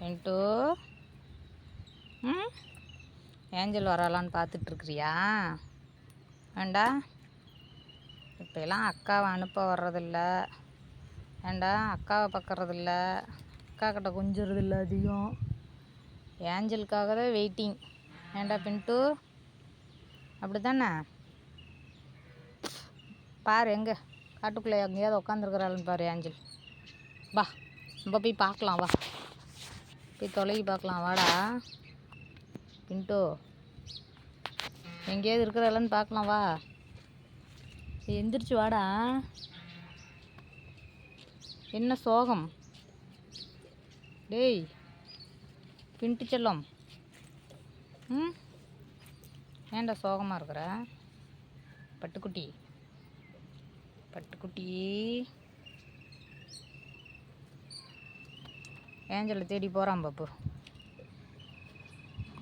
பின்ட்டு ம் ஏஞ்சல் வராலான்னு பார்த்துட்ருக்குறியா? ஏண்டா இப்போலாம் அக்காவை அனுப்ப வர்றதில்ல, ஏண்டா அக்காவை பார்க்கறதில்ல, அக்கா கிட்ட கொஞ்சறதில்ல அதிகம். ஏஞ்சலுக்காக தான் வெயிட்டிங். ஏண்டா பின்ட்டு, அப்படி தானே? பாரு எங்கே காட்டுக்குள்ளே எங்கேயாவது உட்காந்துருக்குறாள்னு பாரு ஏஞ்சல். வா நம்ம போய் பார்க்கலாம், வா போய் தொலைகி பார்க்கலாம், வாடா பின்ட்டு. எங்கேயாவது இருக்கிறாளன்னு பார்க்கலாம், வா. எந்திரிச்சு வாடா. என்ன சோகம்? டேய் பின்ட்டு செல்லம், ம் ஏன்டா சோகமாக இருக்கிற? பட்டுக்குட்டி பட்டுக்குட்டி ஏஞ்சலை தேடி போகிறான் பாப்பு.